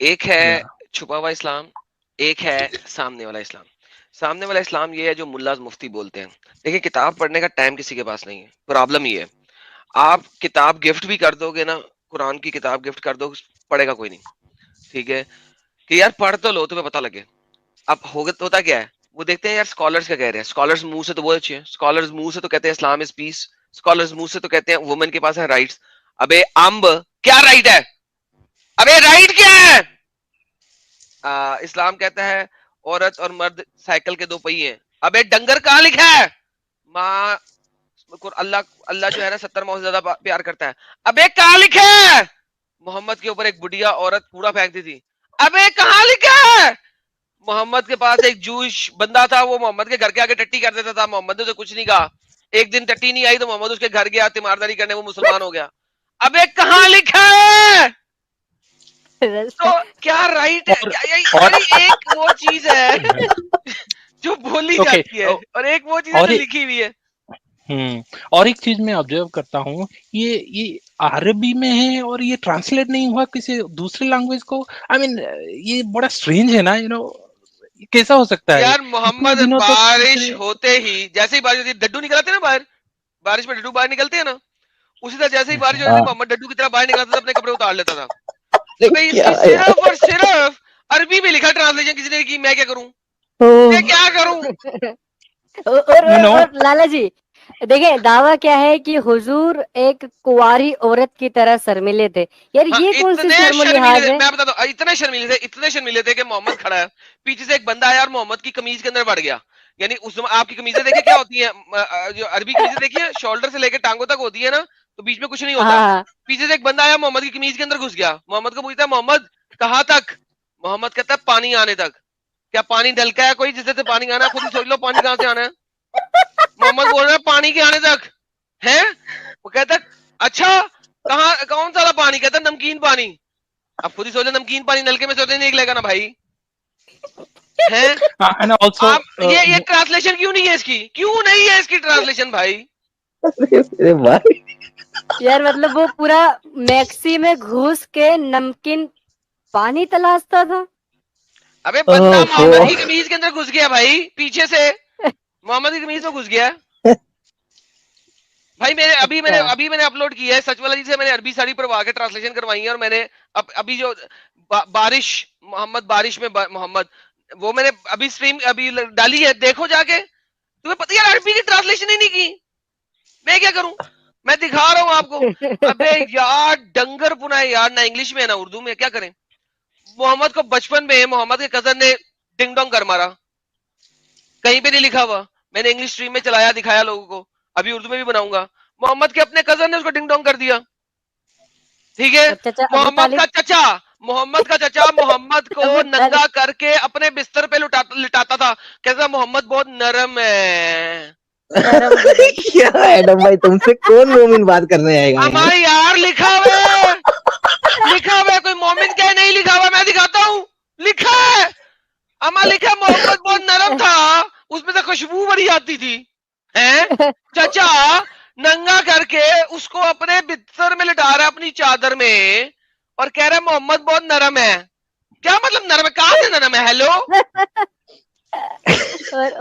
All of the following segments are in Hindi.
एक है या छुपा हुआ इस्लाम, एक है सामने वाला इस्लाम। सामने वाला इस्लाम ये है जो मुल्लाज मुफ्ती बोलते हैं। देखिए, किताब पढ़ने का टाइम किसी के पास नहीं है। प्रॉब्लम ये है, आप किताब गिफ्ट भी कर दोगे ना, कुरान की किताब गिफ्ट कर दो, पढ़ेगा कोई नहीं। ठीक है, कि यार पढ़ तो लो, तुम्हें पता लगे। अब होता क्या है, वो देखते हैं यार स्कॉलर्स क्या कह रहे हैं। स्कॉलर्स मुंह से तो बहुत अच्छे हैं, स्कॉलर्स मुंह से तो कहते हैं इस्लाम इज पीस, स्कॉलर्स मुंह से तो कहते हैं वुमेन के पास है राइट्स। अबे अम्ब, क्या राइट है? अबे राइट क्या है? इस्लाम कहता है औरत और मर्द साइकिल के दो पहिए हैं। अबे डंगर कहाँ लिखा है? माँ, अल्लाह, अल्लाह जो है ना 70 माह से ज्यादा प्यार करता है। अबे कहाँ लिखा है? मोहम्मद के ऊपर एक बुढ़िया औरत कूड़ा फेंकती थी। अबे कहाँ लिखा है? मोहम्मद के पास एक जूश बंदा था, वो मोहम्मद के घर के आगे टट्टी कर देता था, मोहम्मद ने उसे कुछ नहीं कहा। एक दिन टट्टी नहीं आई तो मोहम्मद उसके घर गया तीमारदारी करने, वो मुसलमान हो गया। अबे कहाँ लिखा है? तो क्या राइट है? और क्या यही और यानी एक वो चीज है जो बोली ओके। जाती है, और एक वो चीज है और जो लिखी हुई है। और एक चीज मैं ऑब्जर्व करता हूँ, ये अरबी में है और ये ट्रांसलेट नहीं हुआ किसी दूसरे लैंग्वेज को। आई मीन ये बड़ा स्ट्रेंज है ना, कैसा हो सकता है यार इतने मोहम्मद दिनों तक बारिश दूसरे। होते ही, जैसे ही बारिश होती है, डड्डू निकल आते हैं ना बाहर, बारिश में डड्डू बाहर निकलते हैं ना, उसी तरह जैसे ही बारिश होती थी हाँ, मोहम्मद डड्डू की तरह बाहर निकलता था, अपने कपड़े उतार लेता था। अरे अबे क्या इसकी यार। सिर्फ और सिर्फ अरबी में लिखा ट्रांसलेशन किसी ने की, मैं क्या करूं? मैं ओह, क्या करूं? You know. और लाला जी, देखिए दावा क्या है कि हुजूर एक कुंवारी औरत की तरह शर्मिले थे। यार हाँ, ये कौन सी इतने शर्म शर्मीले लिहाज थे, है? मैं बताता हूँ, इतने शर्मीले थे, इतने शर्मीले थे कि मोहम्मद खड़ा है, पीछे से एक बंदा आया और मोहम्मद की कमीज के अंदर बढ़ गया। यानी उस समय आपकी कमीजें देखे क्या होती हैं, जो अरबी कमीजें देखिए, शोल्डर से लेकर टांगों तक होती है ना, तो बीच में कुछ नहीं होता। हाँ। पीछे से एक बंदा आया, मोहम्मद की कमीज के अंदर घुस गया। मोहम्मद को पूछता है, मोहम्मद कहाँ तक? मोहम्मद कहता है पानी आने तक। क्या पानी नलका है कोई जिससे से पानी आना है? खुद ही सोच लो पानी कहाँ से आना है। मोहम्मद बोल रहा है पानी के आने तक है। वो कहता है अच्छा, कहाँ, कौन सा वाला पानी? कहता है नमकीन पानी। अब खुद ही सोचो, नमकीन पानी नलके में से होते नहीं निकलेगा ना भाई, हैं? एंड ऑल्सो आप ये ट्रांसलेशन क्यों नहीं है इसकी? क्यों नहीं है इसकी ट्रांसलेशन भाई? अरे भाई। यार मतलब वो पूरा मैक्सी में घुस के नमकीन पानी तलाशता था। अबे बंदा ओहो। मोहम्मद की कमीज के अंदर घुस गया भाई, पीछे से मोहम्मद की कमीज में घुस गया। भाई अच्छा। अभी मैंने अपलोड किया है, सच वाला जी से मैंने अरबी साड़ी पर के ट्रांसलेशन करवाई है, और मैंने अभी जो बारिश, मोहम्मद बारिश में मोहम्मद, वो मैंने अभी स्ट्रीम अभी डाली है, देखो जाके। तुम्हें पता है यार, अरबी की ट्रांसलेशन ही नहीं की। मैं क्या करूं? मैं दिखा रहा हूं आपको। अबे यार डंगर पुना है यार, ना इंग्लिश में है ना उर्दू में, क्या करें? मोहम्मद को बचपन में मोहम्मद के कजन ने डिंग डोंग कर मारा, कहीं पे नहीं लिखा हुआ। मैंने इंग्लिश स्ट्रीम में चलाया, दिखाया लोगों को, अभी उर्दू में भी बनाऊंगा। मोहम्मद के अपने कजन ने उसको डिंग डोंग कर दिया। ठीक है, और चाचा अबू मोहम्मद का तालिब? चचा, मोहम्मद का चचा मोहम्मद को अबू तालिब। नंगा करके अपने बिस्तर पे लिटाता था, कहता मोहम्मद बहुत नरम है। नरम बदन। क्या एडम भाई, तुमसे कौन मोमिन बात करने आएगा यार। हमारे यार लिखा हुआ है, लिखा हुआ है, कोई मोमिन क्या नहीं लिखा हुआ, मैं दिखाता हूँ, लिखा है। अमा लिखा है, मोहम्मद बहुत नरम था, उसमें से खुशबू बड़ी आती थी, हैं? चचा नंगा करके उसको अपने बिस्तर में लिटा रहा है, अपनी चादर में, और कह रहा है मोहम्मद बहुत नरम है। क्या मतलब नरम है? कहां से नरम है? हेलो।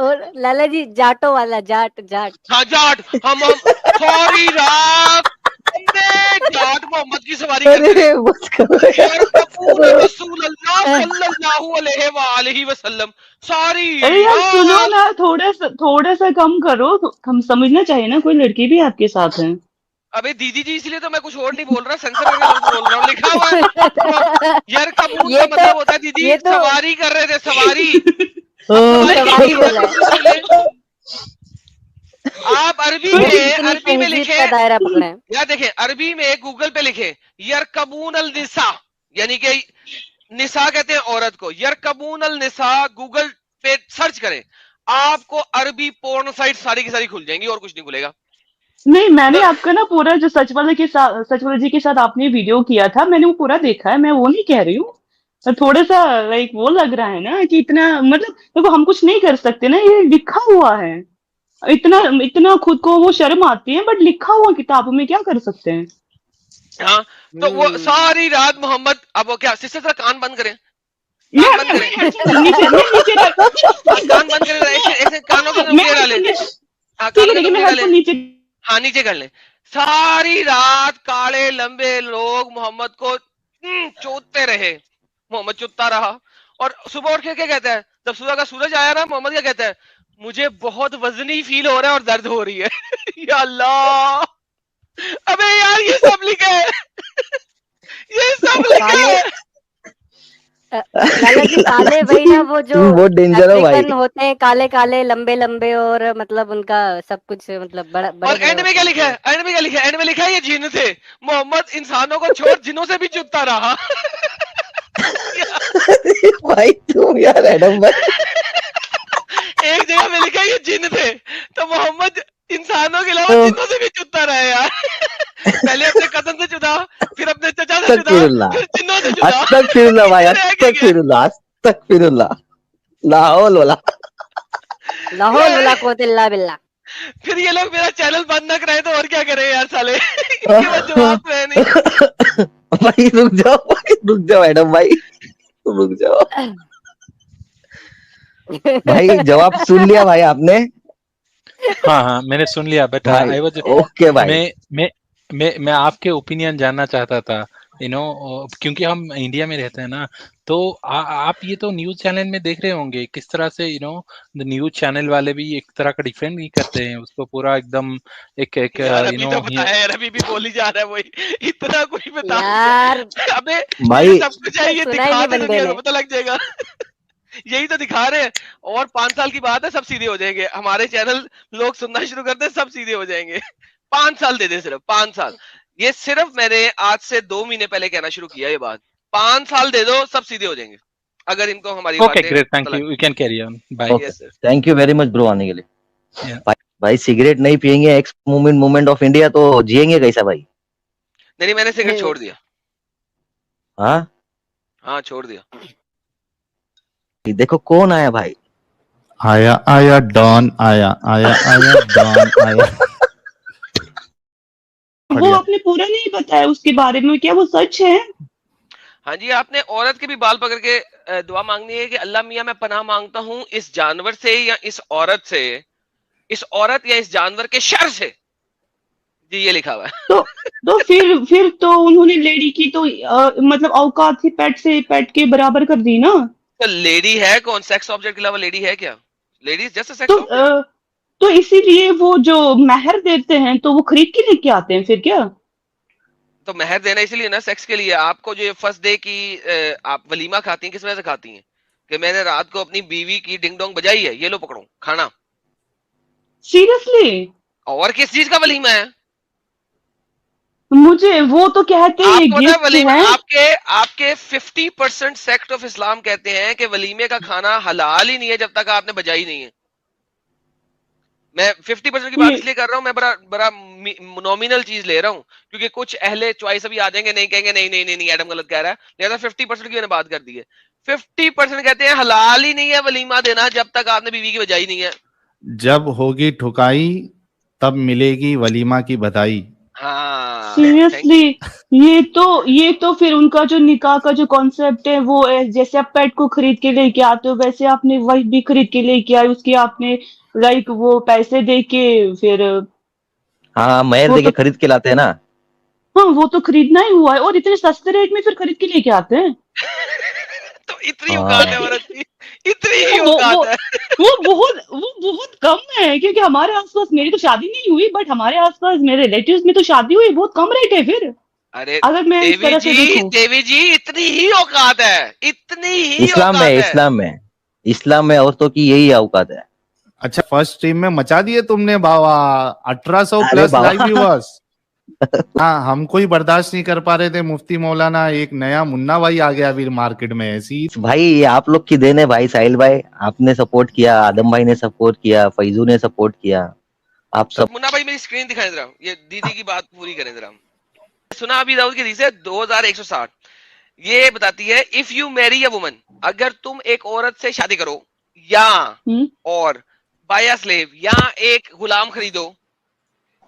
और लाला जी जाटो वाला, जाट जाट। हाँ जाट, हम सॉरी रात, हमने जाट मोहम्मद की सवारी करते थे। अरे बस करो यार, बस यरकबून करो। रसूल अल्लाह सल्लल्लाहु अलैहि वसल्लम। सॉरी अरे यार सुनो यार। ना, थोड़ा सा कम करो, हम समझना चाहिए ना, कोई लड़की भी आपके साथ है। अबे दीदी जी, इसलिए तो मैं कुछ और नहीं बोल रहा, सेंसर करके लफ्ज बोल रहा हूँ, लिखा हुआ है। यरकबून ये का तो मतलब होता है दीदी ये तो सवारी कर रहे थे, सवारी। अब ओह, सवारी कैसे सवारी होता है बोला खुद भी तो है। बोले। आप अरबी ये में, कितनी अरबी में तहजीब लिखे, का दायरा पकड़े हैं। या देखें अरबी में गूगल पे लिखे यरकबून अल निसा, यानी कि निसा कहते हैं औरत को, यरकबून अल निसा गूगल पे सर्च करें, आपको अरबी पोर्न साइट सारी की सारी खुल जाएंगी, और कुछ नहीं खुलेगा। नहीं, मैंने आपका ना पूरा जो सच वाले जी के साथ आपने वीडियो किया था, मैंने वो पूरा देखा है, मैं वो नहीं कह रही हूँ। तो थोड़ा सा लाइक वो लग रहा है ना कि इतना, मतलब देखो हम कुछ नहीं कर सकते ना, ये लिखा हुआ है। इतना इतना खुद को वो शर्म आती है, बट लिखा हुआ किताब में क्या कर सकते हैं। हाँ, तो वो सारी रात मोहम्मद, अब वो क्या सिस्टर कान बंद करें, मैं कान बंद करें, नीचे कान बंद करें, ऐसे कानों के अंदर उंगलियां डालें, हाँ ठीक कानों है के अंदर मैं उंगलियां हेडफोन डालें, नीचे हाँ नीचे कर लें। सारी रात काले लंबे लोग मोहम्मद को चोदते रहे, मोहम्मद चुपता रहा। और सुबह उठ के क्या कहता है, जब सुबह का सूरज आया ना, मोहम्मद क्या कहता है, मुझे बहुत वजनी फील हो रहा है और दर्द हो रही है। या अल्लाह, अबे यार ये सब लिखा है, ये सब लिखा काले है। लाला जी काले वही ना, वो जो तुम बहुत डेंजर हो भाई। अफ्रीकन होते हैं, काले काले लंबे लंबे, और मतलब उनका सब कुछ मतलब बड़ा बड़े और बड़े एंड में होते क्या हैं। लिखा है, एंड में क्या लिखा है, एंड में लिखा है ये जिन थे, मोहम्मद इंसानों को छोड़ जिनों से भी चुपता रहा। भाई तुम यार एडम भाई, एक जगह में लिखा है ये जिन थे, तो मोहम्मद इंसानों के अलावा जिन्नों से भी चुपता रहे यार। पहले अपने कजन से जुदा, फिर अपने चचा से जुदा, अस्तगफिरुल्लाह, फिर जिन्नों से जुदा। अस्तगफिरुल्लाह भाई, रह क्या गया? अस्तगफिरुल्लाह, अस्तगफिरुल्लाह, ला हौल वला। लाहौल वला कुव्वत इल्ला बिल्लाह। फिर ये लोग मेरा चैनल बंद न कराए तो और क्या करें यार साले। इनके पास जवाब तो है नहीं। भाई रुक जाओ एडम भाई, रुक जाओ भाई, जवाब सुन लिया भाई आपने? हाँ हाँ मैंने सुन लिया, बट भाई आई वाज, ओके भाई, मैं आपके ओपिनियन जानना चाहता था, क्योंकि हम इंडिया में रहते हैं ना, तो आप ये तो न्यूज चैनल में देख रहे होंगे किस तरह से न्यूज चैनल वाले भी एक तरह का डिफरेंट नहीं करते हैं उसको, पूरा एकदम एक एक यार अभी तो पता है यार, अभी भी बोली जा रहा है वही, इतना कुछ बता यार अबे भाई ये सब कुछ है, ये सुना ही दिखा नहीं दे बंदे दुनिया ने। को पता लग जाएगा। यही तो दिखा रहे हैं, और 5 साल की बात है सब सीधे हो जाएंगे, हमारे चैनल लोग सुनना शुरू करते हैं सब सीधे हो जाएंगे। 5 साल दे दे, सिर्फ 5 साल। ये सिर्फ मैंने आज से 2 महीने पहले कहना शुरू किया ये बात, 5 साल दे दो सब सीधे हो जाएंगे, अगर इनको हमारी ओके बातें ग्रेट, पता थैंक लग you, you can carry on, bye. Okay, yes sir. Thank you very much bro आने के लिए। Yeah. भाई सिगरेट नहीं पियेंगे एक्स मूवमेंट ऑफ इंडिया तो जिएंगे कैसा भाई? नहीं मैंने सिगरेट छोड़ दिया, हाँ हाँ छोड़ दिया। देखो कौन आया भाई, आया आया डॉन आया आया आया डॉन आया। वो बढ़िया। आपने पूरा नहीं बताया उसके बारे में, क्या वो सच है? हाँ जी, आपने औरत के भी बाल पकड़ के दुआ मांगनी है कि अल्लाह मियाँ मैं पनाह मांगता हूँ इस जानवर से या इस औरत से, इस औरत या इस जानवर के शर से। जी ये लिखा हुआ है। तो फिर तो उन्होंने लेडी की तो मतलब औकात ही पेट के बराबर कर दी ना। तो लेडी है कौन, सेक्स ऑब्जेक्ट के अलावा लेडी है क्या? लेडी जस्ट अ सेक्स तो ऑब्जेक्ट। तो इसीलिए वो जो महर देते हैं तो वो खरीद के लेके आते हैं फिर क्या? तो महर देना इसलिए ना, सेक्स के लिए। आपको जो फर्स्ट डे की आप वलीमा खाती हैं किस वजह से खाती हैं? कि मैंने रात को अपनी बीवी की डिंग डोंग बजाई है, ये लो पकड़ो खाना। सीरियसली? और किस चीज का वलीमा है? मुझे वो तो कहते हैं ये आपको ना गिफ्ट वलीमा, है। आपके 50% सेक्ट ऑफ इस्लाम कहते हैं कि वलीमे का खाना हलाल ही नहीं है जब तक आपने बजाई नहीं है। मैं 50% की बात ये- इसलिए कर रहा हूं, मैं बड़ा नॉमिनल चीज ले रहा हूं, क्योंकि कुछ अहले चॉइस अभी आ जाएंगे, नहीं कहेंगे नहीं नहीं नहीं, नहीं एडम गलत कह रहा है, लिहाजा 50% की मैंने बात कर दी है। 50% कहते हैं हलाल ही नहीं है वलीमा देना जब तक आपने बीवी की बजाई नहीं है। जब होगी ठुकाई तब मिलेगी वलीमा की बधाई। हाँ सीरियसली? ये तो फिर उनका जो निकाह का जो कॉन्सेप्ट है वो जैसे आप पेट को खरीद के लेके आते हो वैसे आपने वाइफ भी खरीद के लेके आई, उसकी आपने लाइक वो पैसे दे के फिर हाँ महर वो देके तो खरीद के लाते हैं ना। हाँ वो तो खरीदना ही हुआ है, और इतने सस्ते रेट में फिर खरीद के लेके आते हैं। तो इतनी औकात है हाँ औरत की, इतनी ही वो औकात है। वो बहुत कम है, क्योंकि हमारे आसपास, मेरी तो शादी नहीं हुई बट हमारे आसपास मेरे रिलेटिव्स में तो शादी हुई, बहुत कम रेट है फिर, अरे अगर मैं इस तरह से देखूं। देवी जी इतनी ही औकात है, इतनी ही इस्लाम औकात में, है। इस्लाम में औरतों की यही औकात है। अच्छा फर्स्ट स्ट्रीम में मचा दिए तुमने बाबा, 1800 अरे प्लस बाबा। Live viewers. हाँ हमको ही बर्दाश्त नहीं कर पा रहे थे मुफ्ती मौलाना, एक नया मुन्ना भाई आ गया अभी मार्केट में ऐसी। भाई ये आप लोग की देन है भाई, साहिल भाई आपने सपोर्ट किया, आदम भाई ने सपोर्ट किया, फैजू ने सपोर्ट किया, आप सब। मुन्ना भाई मेरी स्क्रीन दिखाएं जरा, ये दीदी की बात पूरी करें जरा। सुना अभी दाऊद की हदीस है 2160, ये बताती है if you marry a woman, अगर तुम एक औरत से शादी करो या और बाय अ स्लेव या एक गुलाम खरीदो,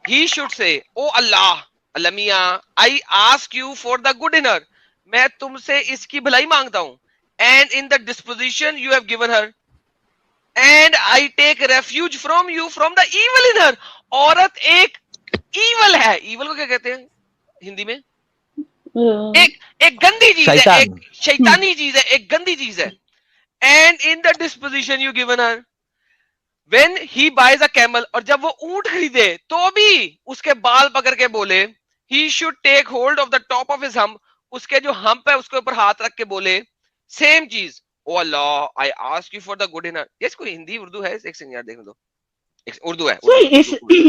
he should say O Allah, अल्लाह मियां, I ask you for the good in her, मैं तुमसे इसकी भलाई मांगता हूं, and in the disposition you have given her, and I take refuge from you from the evil in her. औरत एक ईवल है, ईवल को क्या कहते हैं हिंदी में? एक गंदी चीज है, शैतान। एक शैतानी चीज है, एक गंदी चीज है। And in the disposition you given her, when he buys a camel, और जब वो ऊंट खरीदे तो भी उसके बाल पकड़ के बोले, he should take hold of the top of his hump, उसके जो हम्प है उसके ऊपर हाथ रख के बोले सेम चीज, O Allah I ask you for the good in her. Yes, कोई हिंदी उर्दू है? एक सेकंड यार देखने दो, उर्दू है।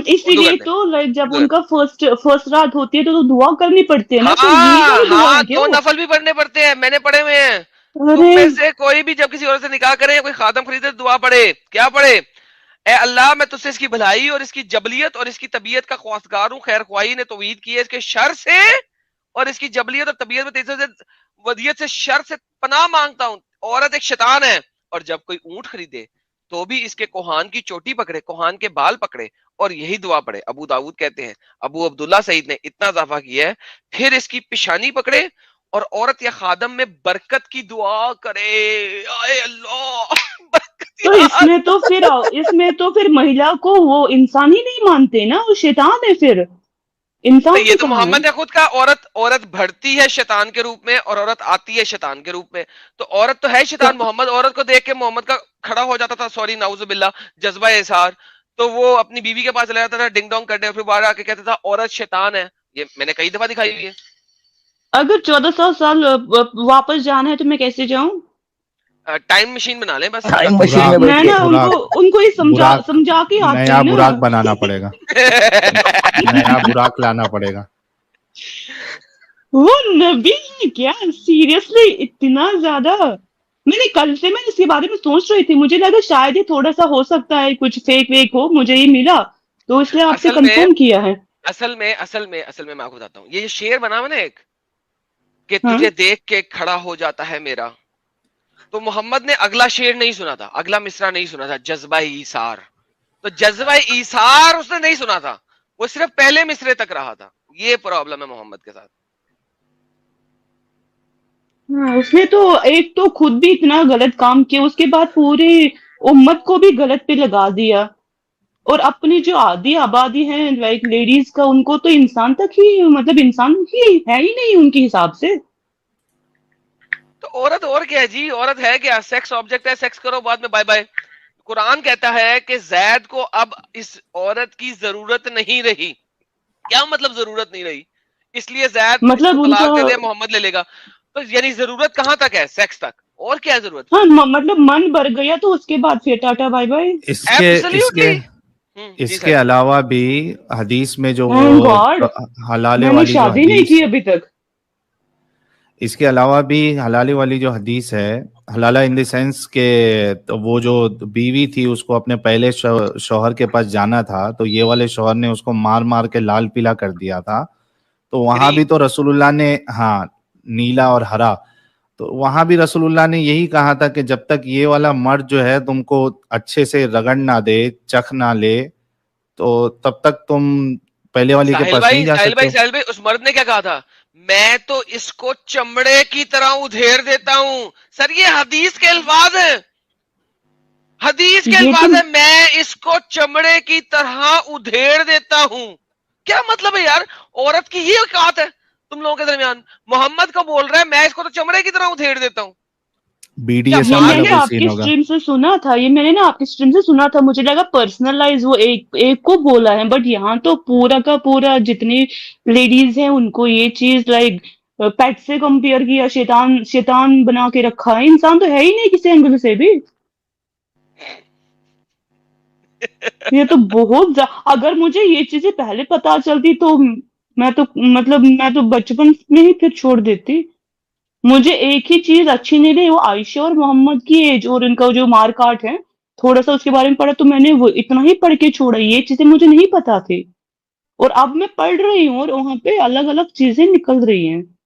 इसीलिए तो लाइक जब उनका फर्स्ट रात होती है तो दुआ करनी पड़ती है ना, तो हाँ, ये दुआ है क्या? 2 नफल भी पढ़ने पड़ते हैं, मैंने पढ़े हुए हैं। तुम अरे में से कोई भी जब किसी और से निकाह करे या कोई खादम खरीदे तो दुआ पढ़े। क्या पढ़े? ए अल्लाह, मैं तुझसे इसकी भलाई और इसकी जबलियत और इसकी तबीयत का ख्वास्तगार हूँ, खैर ख्वाही ने तौहीद की है इसके शर से, और इसकी जबलियत और तबीयत में तेजी से वदियत से शर से पनाह मांगता हूँ। औरत एक शैतान है, और जब कोई ऊंट खरीदे तो भी इसके कोहान की चोटी पकड़े, कोहान के बाल पकड़े और यही दुआ पढ़े। अबू दाऊद कहते हैं, अबू अब्दुल्ला सईद ने इतना इजाफा किया है, फिर इसकी पिशानी पकड़े और औरत या खादम में बरकत की दुआ करे। आए अल्लाह, बरकत तो इसमें तो फिर महिला को वो इंसान ही नहीं मानते ना, वो शैतान है फिर। इंसान ये तो कहाँ है? मोहम्मद ने खुद का, औरत बढ़ती है शैतान के रूप में और औरत आती है शैतान के रूप में। तो औरत तो है शैतान। मोहम्मद, औरत को देख के मोहम्मद का खड़ा हो जाता था, सॉरी नाउजुबिल्ला, जज्बा इज़हार, तो वो अपनी बीवी के पास चला जाता था डिंग डोंग करने, फिर बाहर आके कहता था औरत शैतान है। ये मैंने कई दफा दिखाई हुई है। अगर 1400 साल वापस जाना है तो मैं कैसे जाऊं? टाइम मशीन बना लें बस। टाइम मशीन में मैं बैठ ना उनको ये समझा के आती नया हूँ ना। बुराक बनाना पड़ेगा, नया बुराक लाना पड़ेगा। वो नबी है क्या? सीरियसली इतना ज्यादा? मैं इसके बारे में सोच रही थी, मुझे लगा शायद ये थोड़ा सा हो सकता है कुछ फेक वेक हो, मुझे ये मिला तो इसलिए आपसे असल में- कंफर्म किया है। असल में मैं आपको बताता हूँ, ये शेर बना हुआ ना एक, कि हाँ? तुझे देख के खड़ा हो जाता है मेरा, तो मोहम्मद ने अगला शेर नहीं सुना था, अगला मिसरा नहीं सुना था, जज्बा ईसार। तो जज्बा ईसार उसने नहीं सुना था, वो सिर्फ पहले मिसरे तक रहा था। ये प्रॉब्लम है मोहम्मद के साथ। हाँ, उसने तो एक तो खुद भी इतना गलत काम किया, उसके बाद पूरे उम्मत को भी गलत पे लगा दिया, और अपनी जो आधी आबादी है लाइक लेडीज का, उनको तो इंसान तक ही, मतलब इंसान ही है ही नहीं उनके हिसाब से। तो औरत और क्या है जी? औरत है क्या? सेक्स ऑब्जेक्ट है, सेक्स करो, बाद में बाय बाय। कुरान कहता है कि जैद को अब इस औरत की जरूरत नहीं रही। क्या मतलब जरूरत नहीं रही? इसलिए जैद मतलब इसको तलाक उनका- दे दे, मोहम्मद ले लेगा। तो यानी जरूरत कहां तक है? सेक्स तक। और क्या जरूरत? हाँ, मतलब मन भर गया तो उसके बाद फिर टाटा बाय बाय। Absolutely. जी इसके सर। अलावा भी हदीस में जो Oh वो God! हलाले मैंने वाली जो शादी नहीं हदीस, की अभी तक। इसके अलावा भी हलाले वाली जो हदीस है, हलाला इन द सेंस के, तो वो जो बीवी थी उसको अपने पहले शौहर के पास जाना था, तो ये वाले शौहर ने उसको मार मार के लाल पीला कर दिया था। तो वहां भी तो रसूलुल्लाह ने, हाँ, नीला और हरा, तो वहां भी रसूलुल्लाह ने यही कहा था कि जब तक ये वाला मर्द जो है तुमको अच्छे से रगड़ ना दे, चख ना ले, तो तब तक तुम पहले वाली के पास नहीं जा सकते। साहिल भाई, उस मर्द ने क्या कहा था? मैं तो इसको चमड़े की तरह उधेड़ देता हूं। सर, ये हदीस के अल्फाज है, हदीस के अल्फाज है, मैं इसको चमड़े की तरह उधेड़ देता हूं। क्या मतलब है यार? औरत की ये औकात है तुम लोगों के दरमियान? मोहम्मद को बोल रहा है मैं इसको तो चमड़े की तरह उधेड़ देता हूं। BDSM ये वाला मैंने कोई आपकी सीन होगा। स्ट्रीम से सुना था, मुझे लगा पर्सनलाइज वो एक को बोला है, बट यहाँ तो पूरा का पूरा जितनी लेडीज हैं उनको ये चीज लाइक पेट से कंपेयर किया, शैतान बना के रखा है। इंसान तो है ही नहीं किसी एंगल से भी। ये तो बहुत अगर मुझे ये चीजें पहले पता चलती तो मैं तो बचपन में ही फिर छोड़ देती। मुझे एक ही चीज अच्छी नहीं लगी, वो आयशा और मोहम्मद की एज और इनका जो मारकाट है, थोड़ा सा उसके बारे में पढ़ा तो मैंने वो इतना ही पढ़ के छोड़ा। ये चीजें मुझे नहीं पता थी, और अब मैं पढ़ रही हूँ और वहां पे अलग अलग चीजें निकल रही हैं।